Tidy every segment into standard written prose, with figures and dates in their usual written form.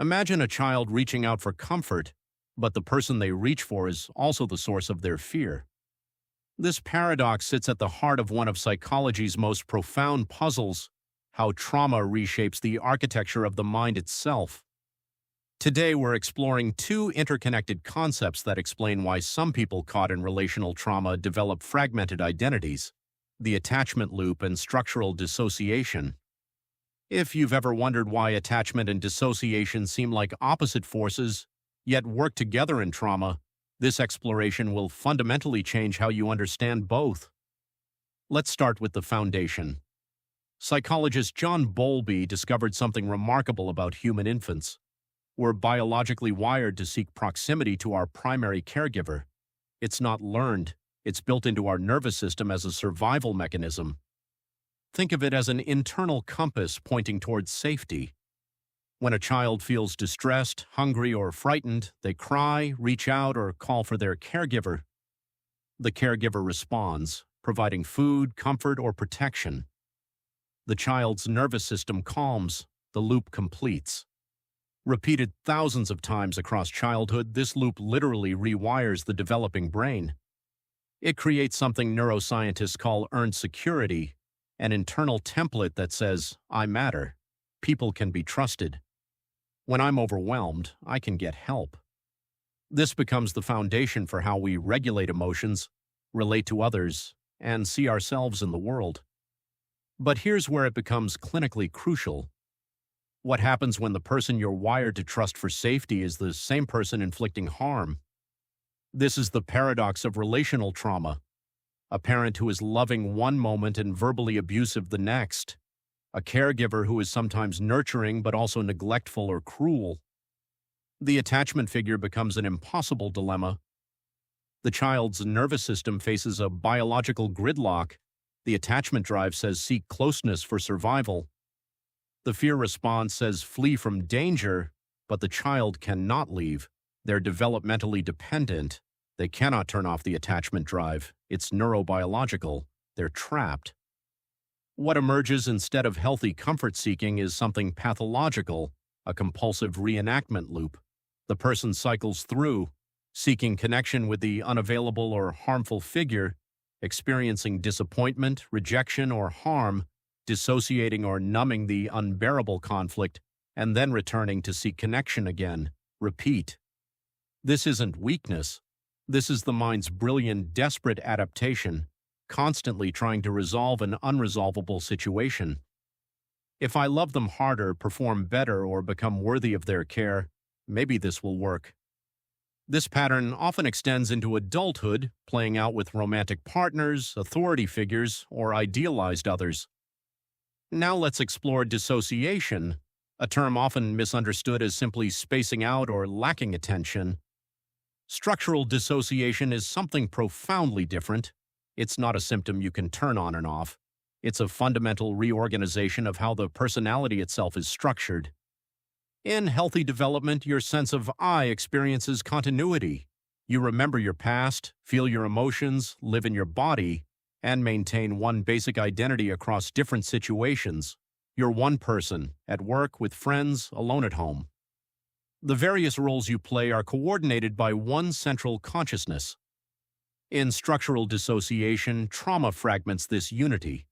Imagine a child reaching out for comfort, but the person they reach for is also the source of their fear. This paradox sits at the heart of one of psychology's most profound puzzles: how trauma reshapes the architecture of the mind itself. Today, we're exploring two interconnected concepts that explain why some people caught in relational trauma develop fragmented identities: the attachment loop and structural dissociation. If you've ever wondered why attachment and dissociation seem like opposite forces, yet work together in trauma, this exploration will fundamentally change how you understand both. Let's start with the foundation. Psychologist John Bowlby discovered something remarkable about human infants. We're biologically wired to seek proximity to our primary caregiver. It's not learned. It's built into our nervous system as a survival mechanism. Think of it as an internal compass pointing towards safety. When a child feels distressed, hungry, or frightened, they cry, reach out, or call for their caregiver. The caregiver responds, providing food, comfort, or protection. The child's nervous system calms, the loop completes. Repeated thousands of times across childhood, this loop literally rewires the developing brain. It creates something neuroscientists call earned security, an internal template that says, "I matter. People can be trusted. When I'm overwhelmed, I can get help." This becomes the foundation for how we regulate emotions, relate to others, and see ourselves in the world. But here's where it becomes clinically crucial. What happens when the person you're wired to trust for safety is the same person inflicting harm? This is the paradox of relational trauma. A parent who is loving one moment and verbally abusive the next. A caregiver who is sometimes nurturing but also neglectful or cruel. The attachment figure becomes an impossible dilemma. The child's nervous system faces a biological gridlock. The attachment drive says seek closeness for survival. The fear response says flee from danger, but the child cannot leave. They're developmentally dependent. They cannot turn off the attachment drive. It's neurobiological. They're trapped. What emerges instead of healthy comfort-seeking is something pathological, a compulsive reenactment loop. The person cycles through, seeking connection with the unavailable or harmful figure, experiencing disappointment, rejection, or harm, dissociating or numbing the unbearable conflict, and then returning to seek connection again. Repeat. This isn't weakness. This is the mind's brilliant, desperate adaptation, constantly trying to resolve an unresolvable situation. If I love them harder, perform better, or become worthy of their care, maybe this will work. This pattern often extends into adulthood, playing out with romantic partners, authority figures, or idealized others. Now let's explore dissociation, a term often misunderstood as simply spacing out or lacking attention. Structural dissociation is something profoundly different. It's not a symptom you can turn on and off. It's a fundamental reorganization of how the personality itself is structured. In healthy development, your sense of I experiences continuity. You remember your past, feel your emotions, live in your body, and maintain one basic identity across different situations. You're one person, at work, with friends, alone at home. The various roles you play are coordinated by one central consciousness. In structural dissociation, trauma fragments this unity.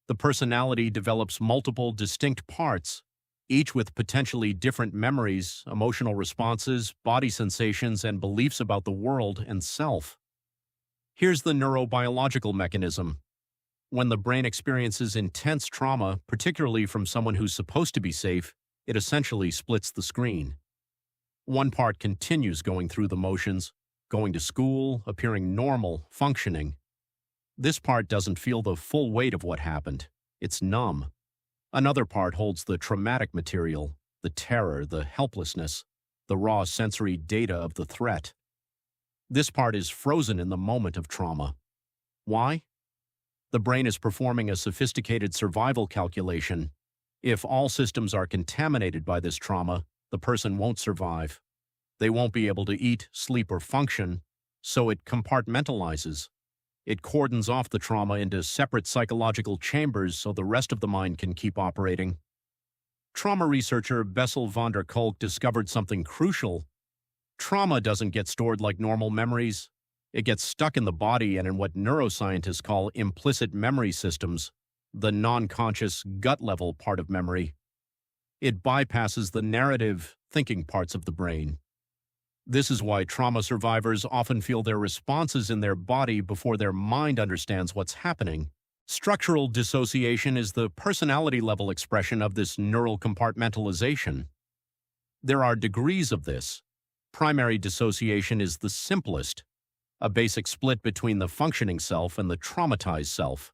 The personality develops multiple distinct parts, each with potentially different memories, emotional responses, body sensations, and beliefs about the world and self. Here's the neurobiological mechanism. When the brain experiences intense trauma, particularly from someone who's supposed to be safe, it essentially splits the screen. One part continues going through the motions, going to school, appearing normal, functioning. This part doesn't feel the full weight of what happened. It's numb. Another part holds the traumatic material, the terror, the helplessness, the raw sensory data of the threat. This part is frozen in the moment of trauma. Why? The brain is performing a sophisticated survival calculation. If all systems are contaminated by this trauma, the person won't survive. They won't be able to eat, sleep, or function, so it compartmentalizes. It cordons off the trauma into separate psychological chambers so the rest of the mind can keep operating. Trauma researcher Bessel van der Kolk discovered something crucial. Trauma doesn't get stored like normal memories. It gets stuck in the body and in what neuroscientists call implicit memory systems, the non-conscious gut-level part of memory. It bypasses the narrative, thinking parts of the brain. This is why trauma survivors often feel their responses in their body before their mind understands what's happening. Structural dissociation is the personality-level expression of this neural compartmentalization. There are degrees of this. Primary dissociation is the simplest, a basic split between the functioning self and the traumatized self.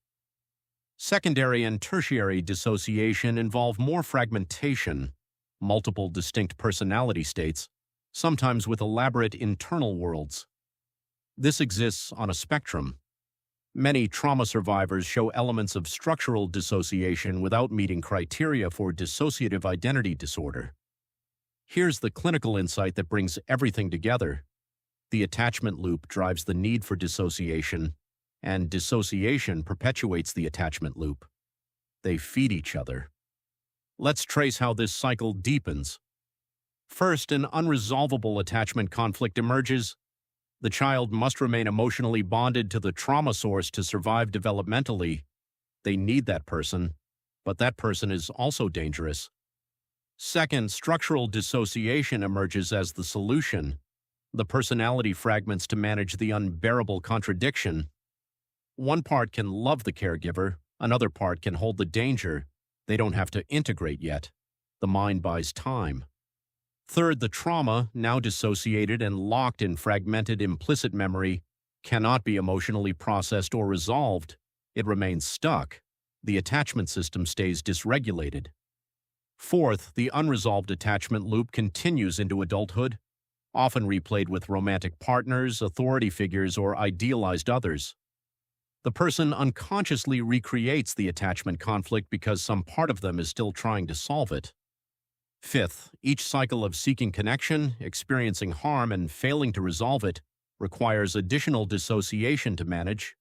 Secondary and tertiary dissociation involve more fragmentation, multiple distinct personality states, sometimes with elaborate internal worlds. This exists on a spectrum. Many trauma survivors show elements of structural dissociation without meeting criteria for dissociative identity disorder. Here's the clinical insight that brings everything together. The attachment loop drives the need for dissociation, and dissociation perpetuates the attachment loop. They feed each other. Let's trace how this cycle deepens. First, an unresolvable attachment conflict emerges. The child must remain emotionally bonded to the trauma source to survive developmentally. They need that person, but that person is also dangerous. Second, structural dissociation emerges as the solution. The personality fragments to manage the unbearable contradiction. One part can love the caregiver, another part can hold the danger. They don't have to integrate yet. The mind buys time. Third, the trauma, now dissociated and locked in fragmented implicit memory, cannot be emotionally processed or resolved. It remains stuck. The attachment system stays dysregulated. Fourth, the unresolved attachment loop continues into adulthood, often replayed with romantic partners, authority figures, or idealized others. The person unconsciously recreates the attachment conflict because some part of them is still trying to solve it. Fifth, each cycle of seeking connection, experiencing harm, and failing to resolve it requires additional dissociation to manage,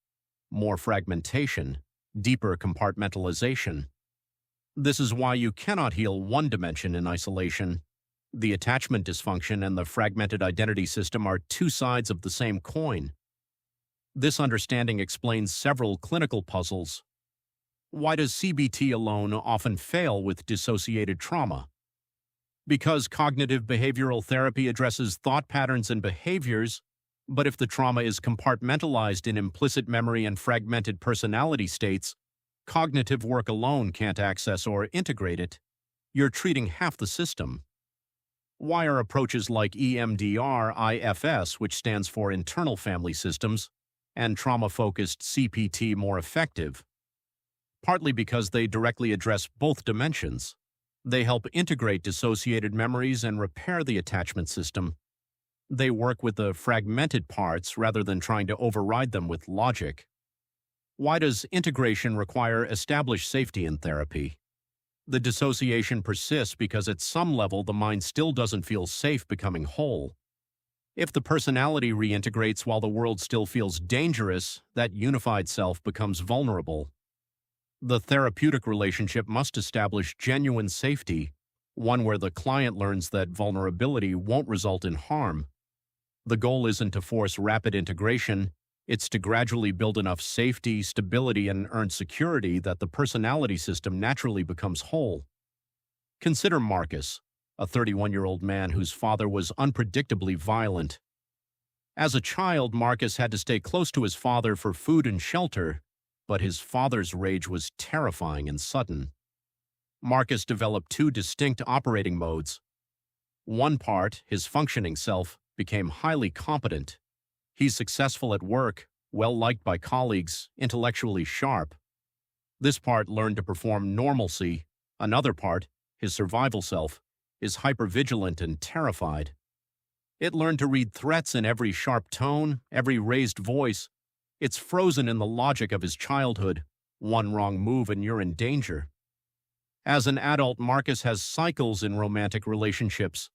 more fragmentation, deeper compartmentalization. This is why you cannot heal one dimension in isolation. The attachment dysfunction and the fragmented identity system are two sides of the same coin. This understanding explains several clinical puzzles. Why does CBT alone often fail with dissociated trauma? Because cognitive behavioral therapy addresses thought patterns and behaviors, but if the trauma is compartmentalized in implicit memory and fragmented personality states, cognitive work alone can't access or integrate it. You're treating half the system. Why are approaches like EMDR-IFS, which stands for Internal Family Systems, and trauma-focused CPT more effective? Partly because they directly address both dimensions. They help integrate dissociated memories and repair the attachment system. They work with the fragmented parts rather than trying to override them with logic. Why does integration require established safety in therapy? The dissociation persists because at some level the mind still doesn't feel safe becoming whole. If the personality reintegrates while the world still feels dangerous, that unified self becomes vulnerable. The therapeutic relationship must establish genuine safety, one where the client learns that vulnerability won't result in harm. The goal isn't to force rapid integration, it's to gradually build enough safety, stability, and earned security that the personality system naturally becomes whole. Consider Marcus, a 31-year-old man whose father was unpredictably violent. As a child, Marcus had to stay close to his father for food and shelter, but his father's rage was terrifying and sudden. Marcus developed two distinct operating modes. One part, his functioning self, became highly competent. He's successful at work, well-liked by colleagues, intellectually sharp. This part learned to perform normalcy. Another part, his survival self, is hypervigilant and terrified. It learned to read threats in every sharp tone, every raised voice. It's frozen in the logic of his childhood. One wrong move and you're in danger. As an adult, Marcus has cycles in romantic relationships.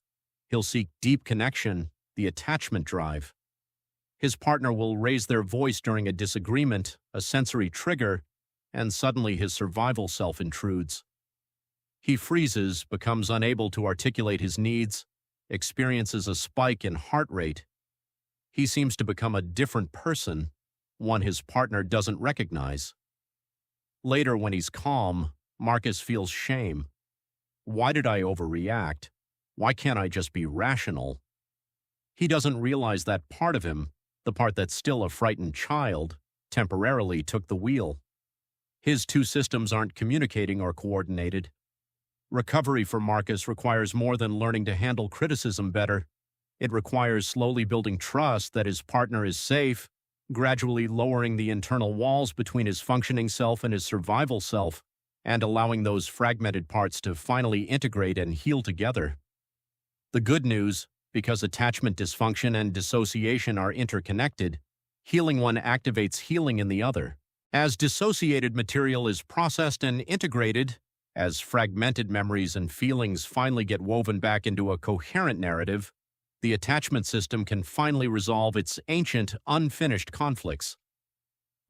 He'll seek deep connection, the attachment drive. His partner will raise their voice during a disagreement, a sensory trigger, and suddenly his survival self intrudes. He freezes, becomes unable to articulate his needs, experiences a spike in heart rate. He seems to become a different person, one his partner doesn't recognize. Later, when he's calm, Marcus feels shame. Why did I overreact? Why can't I just be rational? He doesn't realize that part of him, the part that's still a frightened child, temporarily took the wheel. His two systems aren't communicating or coordinated. Recovery for Marcus requires more than learning to handle criticism better. It requires slowly building trust that his partner is safe, gradually lowering the internal walls between his functioning self and his survival self, and allowing those fragmented parts to finally integrate and heal together. The good news, because attachment dysfunction and dissociation are interconnected, healing one activates healing in the other. As dissociated material is processed and integrated, as fragmented memories and feelings finally get woven back into a coherent narrative, the attachment system can finally resolve its ancient, unfinished conflicts.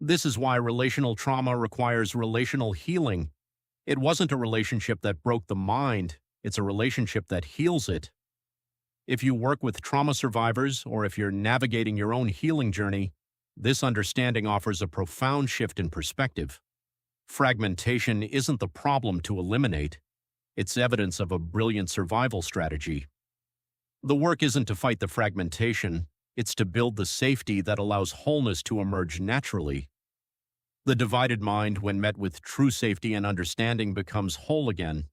This is why relational trauma requires relational healing. It wasn't a relationship that broke the mind, it's a relationship that heals it. If you work with trauma survivors, or if you're navigating your own healing journey, this understanding offers a profound shift in perspective. Fragmentation isn't the problem to eliminate, it's evidence of a brilliant survival strategy. The work isn't to fight the fragmentation, it's to build the safety that allows wholeness to emerge naturally. The divided mind, when met with true safety and understanding, becomes whole again.